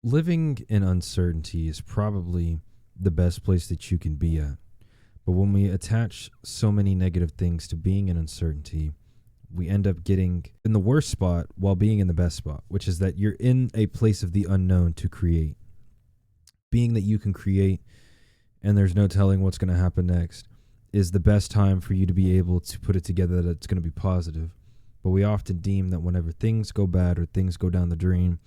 living in uncertainty is probably the best place that you can be at. But when we attach so many negative things to being in uncertainty, we end up getting in the worst spot while being in the best spot, which is that you're in a place of the unknown to create. Being that you can create and there's no telling what's going to happen next is the best time for you to be able to put it together that it's going to be positive. But we often deem that whenever things go bad or things go down the drain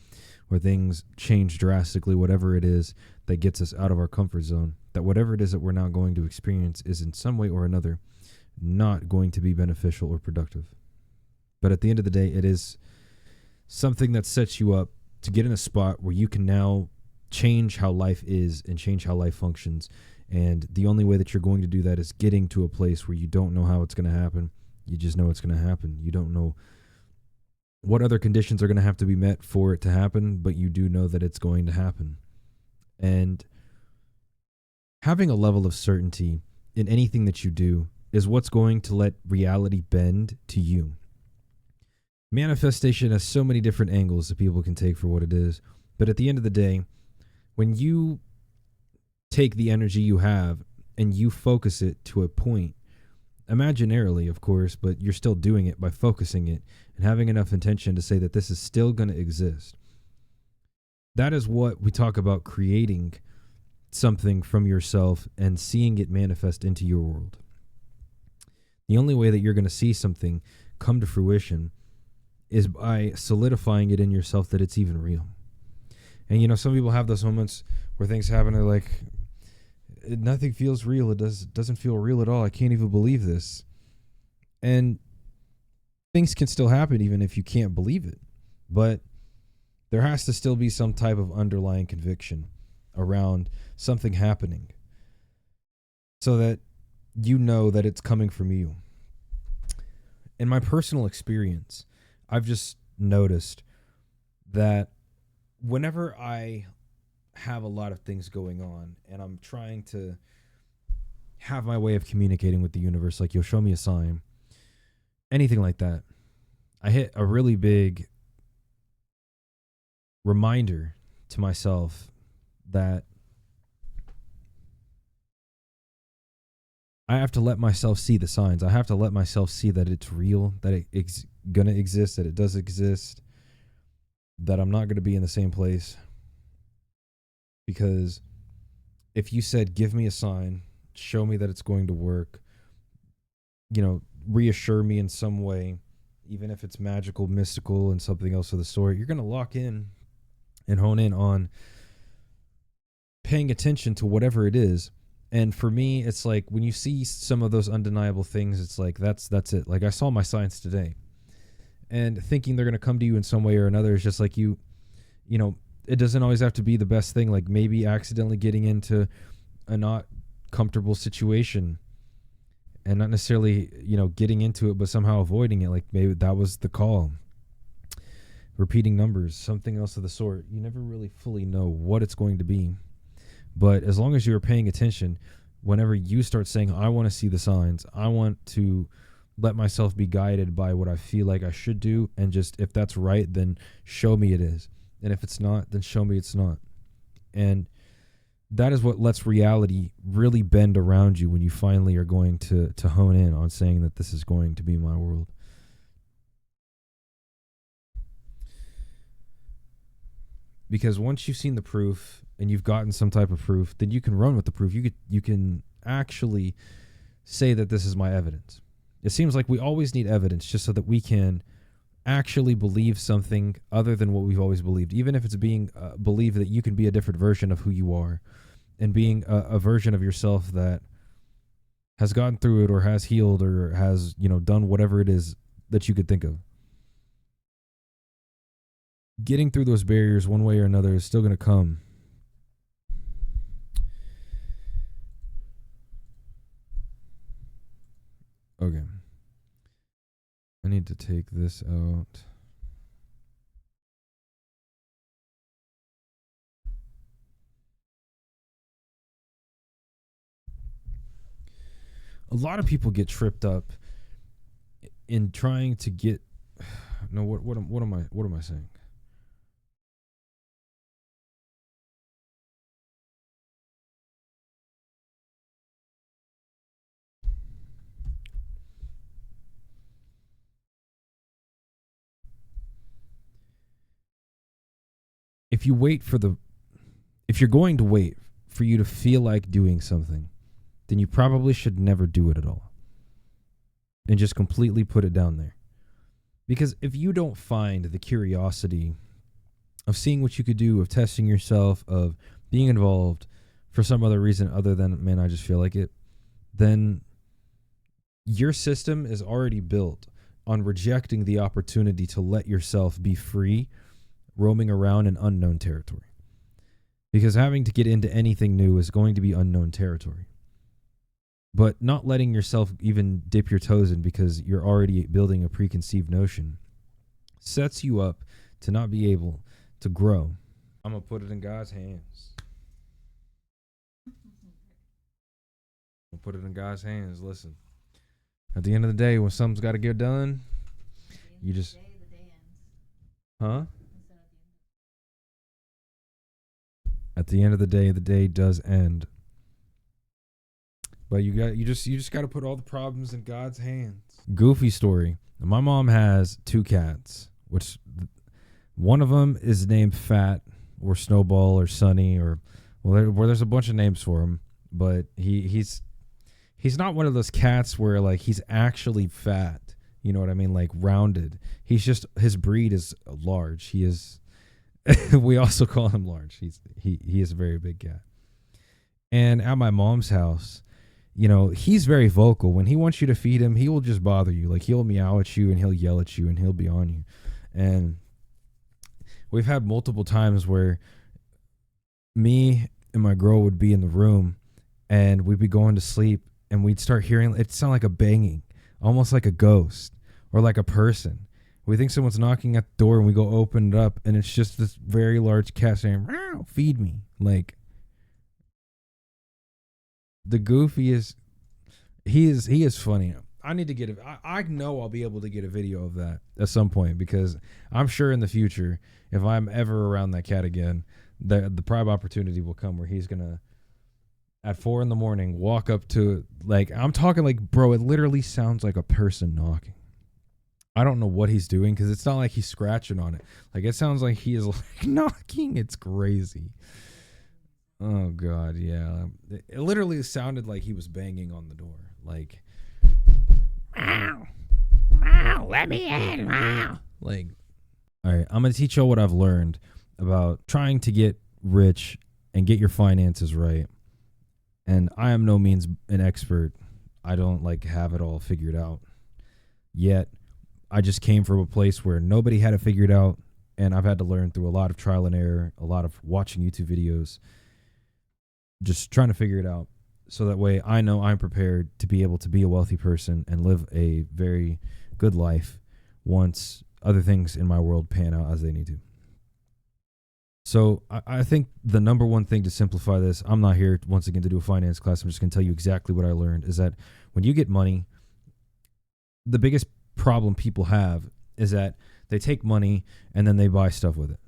or things change drastically, whatever it is that gets us out of our comfort zone, that whatever it is that we're now going to experience is in some way or another not going to be beneficial or productive. But at the end of the day, it is something that sets you up to get in a spot where you can now change how life is and change how life functions. And the only way that you're going to do that is getting to a place where you don't know how it's going to happen. You just know it's going to happen. You don't know what other conditions are going to have to be met for it to happen, but you do know that it's going to happen. And having a level of certainty in anything that you do is what's going to let reality bend to you. Manifestation has so many different angles that people can take for what it is. But at the end of the day, when you take the energy you have and you focus it to a point, imaginarily, of course, but you're still doing it by focusing it and having enough intention to say that this is still going to exist. That is what we talk about, creating something from yourself and seeing it manifest into your world. The only way that you're going to see something come to fruition is by solidifying it in yourself that it's even real. And, you know, some people have those moments where things happen, they're like, nothing feels real. It doesn't feel real at all. I can't even believe this. And things can still happen even if you can't believe it. But there has to still be some type of underlying conviction around something happening so that you know that it's coming from you. In my personal experience, I've just noticed that whenever I have a lot of things going on and I'm trying to have my way of communicating with the universe, like you'll show me a sign, anything like that, I hit a really big reminder to myself that I have to let myself see the signs. I have to let myself see that it's real, that it's going to exist, that it does exist, that I'm not going to be in the same place. Because if you said, give me a sign, show me that it's going to work, you know, reassure me in some way, even if it's magical, mystical, and something else of the sort, you're going to lock in and hone in on paying attention to whatever it is. And for me, it's like when you see some of those undeniable things, it's like, that's it. Like I saw my signs today, and thinking they're going to come to you in some way or another is just like you know, it doesn't always have to be the best thing. Like maybe accidentally getting into a not comfortable situation and not necessarily, you know, getting into it, but somehow avoiding it. Like maybe that was the call. Repeating numbers, something else of the sort. You never really fully know what it's going to be. But as long as you're paying attention, whenever you start saying, I want to see the signs, I want to let myself be guided by what I feel like I should do. And just, if that's right, then show me it is. And if it's not, then show me it's not. And that is what lets reality really bend around you when you finally are going to hone in on saying that this is going to be my world. Because once you've seen the proof and you've gotten some type of proof, then you can run with the proof. You can actually say that this is my evidence. It seems like we always need evidence just so that we can actually believe something other than what we've always believed, even if it's being believed that you can be a different version of who you are and being a version of yourself that has gotten through it or has healed or has, you know, done whatever it is that you could think of. Getting through those barriers one way or another is still going to come. Okay. I need to take this out. A lot of people get tripped up in trying to get. No, what am I saying? if you wait for the, if you're going to wait for you to feel like doing something, then you probably should never do it at all. And just completely put it down there. Because if you don't find the curiosity of seeing what you could do, of testing yourself, of being involved for some other reason other than, man, I just feel like it, then your system is already built on rejecting the opportunity to let yourself be free, roaming around in unknown territory. Because having to get into anything new is going to be unknown territory. But not letting yourself even dip your toes in because you're already building a preconceived notion sets you up to not be able to grow. I'm going to put it in God's hands. I'll put it in God's hands. Listen, at the end of the day, when something's got to get done, you just... Huh? At the end of the day does end. But you just got to put all the problems in God's hands. Goofy story. My mom has 2 cats, which one of them is named Fat or Snowball or Sunny or there's a bunch of names for him. But he's not one of those cats where like he's actually fat. You know what I mean? Like rounded. He's just, his breed is large. He is. We also call him large. He is a very big cat. And at my mom's house, you know, he's very vocal. When he wants you to feed him, he will just bother you. Like he'll meow at you and he'll yell at you and he'll be on you. And we've had multiple times where me and my girl would be in the room and we'd be going to sleep and we'd start hearing, it sound like a banging, almost like a ghost or like a person. We think someone's knocking at the door and we go open it up and it's just this very large cat saying, "Meow, feed me." Like, the goofiest, he is funny. I need to get it. I know I'll be able to get a video of that at some point because I'm sure in the future, if I'm ever around that cat again, the prime opportunity will come where he's gonna at 4 a.m. walk up to, like, I'm talking like, bro, it literally sounds like a person knocking. I don't know what he's doing because it's not like he's scratching on it. Like it sounds like he is like knocking. It's crazy. Oh God, yeah. It literally sounded like he was banging on the door. Like, "Meow, meow, let me in, meow." Like, all right, I'm gonna teach y'all what I've learned about trying to get rich and get your finances right. And I am no means an expert. I don't like have it all figured out yet. I just came from a place where nobody had it figured out, and I've had to learn through a lot of trial and error, a lot of watching YouTube videos, just trying to figure it out. So that way I know I'm prepared to be able to be a wealthy person and live a very good life once other things in my world pan out as they need to. So I think the number one thing to simplify this, I'm not here once again to do a finance class. I'm just going to tell you exactly what I learned, is that when you get money, the biggest problem people have is that they take money and then they buy stuff with it.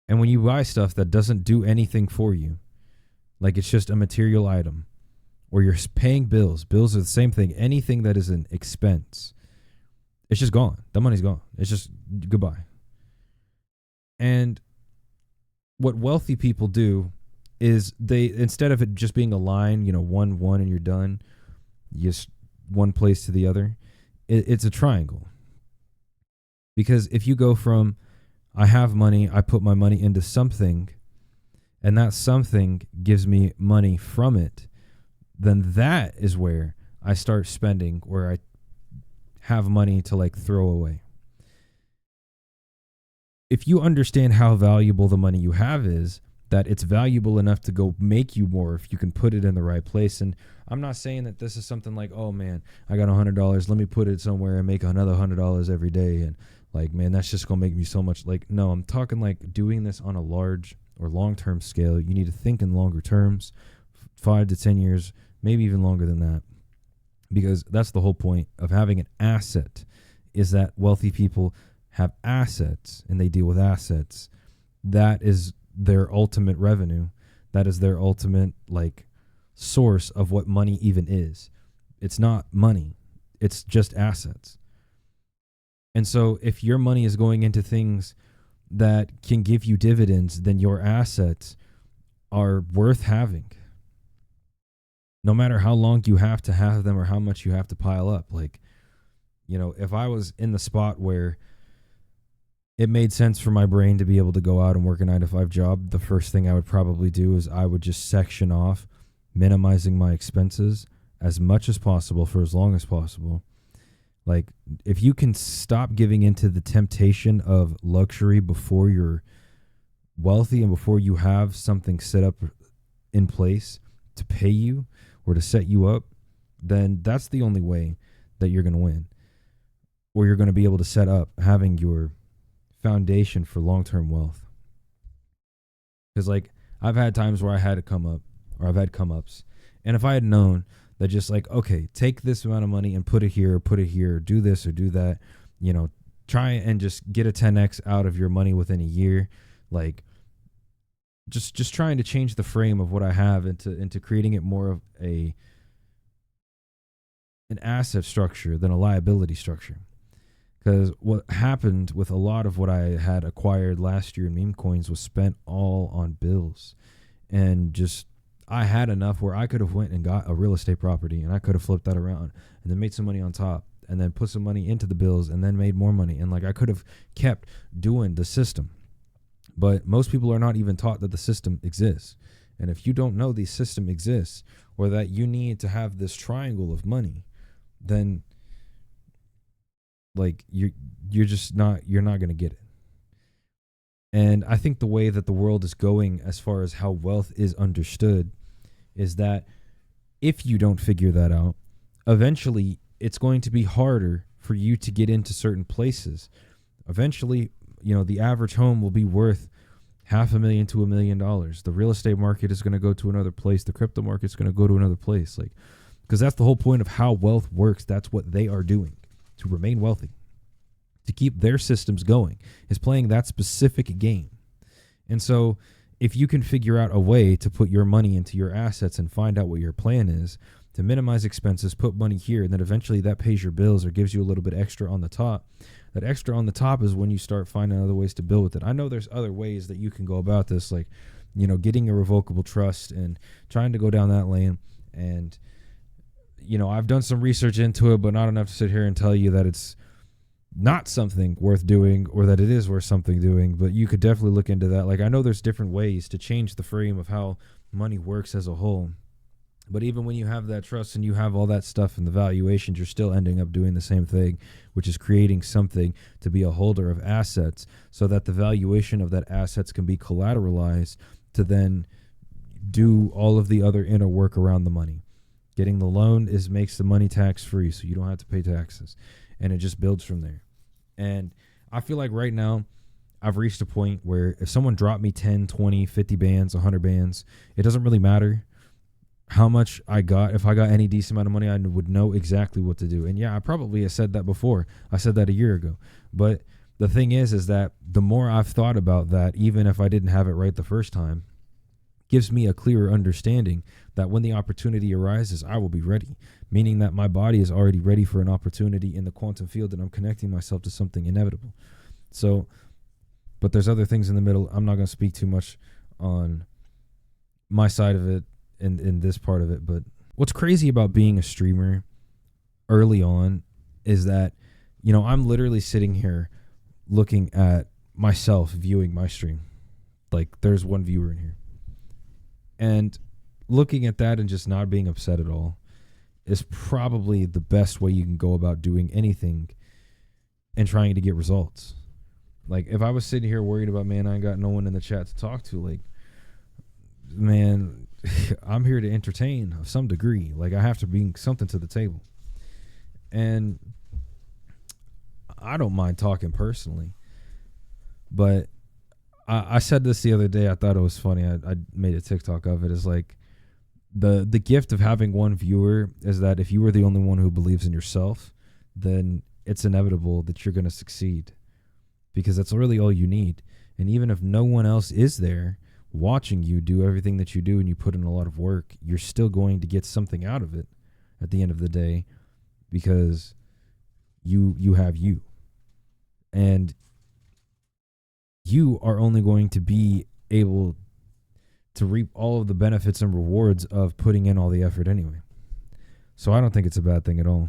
And when you buy stuff that doesn't do anything for you, like it's just a material item, or you're paying bills are the same thing. Anything that is an expense, it's just gone. The money's gone. It's just goodbye. And what wealthy people do is they, instead of it just being a line, you know, one and you're done, you just one place to the other, it's a triangle. Because if you go from, I have money, I put my money into something, and that something gives me money from it, then that is where I start spending, where I have money to like throw away. If you understand how valuable the money you have is, that it's valuable enough to go make you more if you can put it in the right place. And I'm not saying that this is something like, oh man, I got $100, let me put it somewhere and make another $100 every day, and like, man, that's just gonna make me so much. Like, no, I'm talking like doing this on a large or long-term scale. You need to think in longer terms, 5 to 10 years, maybe even longer than that, because that's the whole point of having an asset, is that wealthy people have assets and they deal with assets. That is their ultimate revenue. That is their ultimate like source of what money even is. It's not money. It's just assets. And so if your money is going into things that can give you dividends, then your assets are worth having. No matter how long you have to have them or how much you have to pile up. Like, if I was in the spot where it made sense for my brain to be able to go out and work a 9-to-5 job, the first thing I would probably do is I would just section off, minimizing my expenses as much as possible for as long as possible. Like, if you can stop giving into the temptation of luxury before you're wealthy and before you have something set up in place to pay you or to set you up, then that's the only way that you're going to win, or you're going to be able to set up having your foundation for long-term wealth. Because, like, I've had times where I had to come up, or I've had come ups, and if I had known that just like, okay, take this amount of money and put it here, do this or do that, try and just get a 10x out of your money within a year. Like, just trying to change the frame of what I have into creating it more of an asset structure than a liability structure. Because what happened with a lot of what I had acquired last year in meme coins was spent all on bills. And just, I had enough where I could have went and got a real estate property and I could have flipped that around and then made some money on top and then put some money into the bills and then made more money. And like, I could have kept doing the system. But most people are not even taught that the system exists. And if you don't know the system exists, or that you need to have this triangle of money, then like you're not going to get it. And I think the way that the world is going as far as how wealth is understood is that if you don't figure that out, eventually it's going to be harder for you to get into certain places. Eventually, the average home will be worth $500,000 to $1 million. The real estate market is going to go to another place. The crypto market is going to go to another place. Like, because that's the whole point of how wealth works. That's what they are doing to remain wealthy, to keep their systems going, is playing that specific game. And so if you can figure out a way to put your money into your assets and find out what your plan is to minimize expenses, put money here, and then eventually that pays your bills or gives you a little bit extra on the top. That extra on the top is when you start finding other ways to build with it. I know there's other ways that you can go about this, like, getting a revocable trust and trying to go down that lane. And, I've done some research into it, but not enough to sit here and tell you that it's not something worth doing or that it is worth something doing. But you could definitely look into that. Like, I know there's different ways to change the frame of how money works as a whole. But even when you have that trust and you have all that stuff and the valuations, you're still ending up doing the same thing, which is creating something to be a holder of assets so that the valuation of that assets can be collateralized to then do all of the other inner work around the money. Getting the loan makes the money tax free, so you don't have to pay taxes. And it just builds from there. And I feel like right now I've reached a point where if someone dropped me 10, 20, 50 bands, 100 bands, it doesn't really matter how much I got. If I got any decent amount of money, I would know exactly what to do. And yeah, I probably have said that before. I said that a year ago. But the thing is that the more I've thought about that, even if I didn't have it right the first time, gives me a clearer understanding that when the opportunity arises, I will be ready, meaning that my body is already ready for an opportunity in the quantum field and I'm connecting myself to something inevitable. So, but there's other things in the middle. I'm not going to speak too much on my side of it in this part of it. But what's crazy about being a streamer early on is that, I'm literally sitting here looking at myself viewing my stream. Like, there's one viewer in here. And looking at that and just not being upset at all is probably the best way you can go about doing anything and trying to get results. Like, if I was sitting here worried about, man, I ain't got no one in the chat to talk to, like, man, I'm here to entertain of some degree. Like, I have to bring something to the table. And I don't mind talking personally. But I said this the other day. I thought it was funny. I made a TikTok of it. It's like the gift of having one viewer is that if you are the only one who believes in yourself, then it's inevitable that you're going to succeed, because that's really all you need. And even if no one else is there watching you do everything that you do and you put in a lot of work, you're still going to get something out of it at the end of the day, because you have you. And you are only going to be able to reap all of the benefits and rewards of putting in all the effort anyway. So I don't think it's a bad thing at all.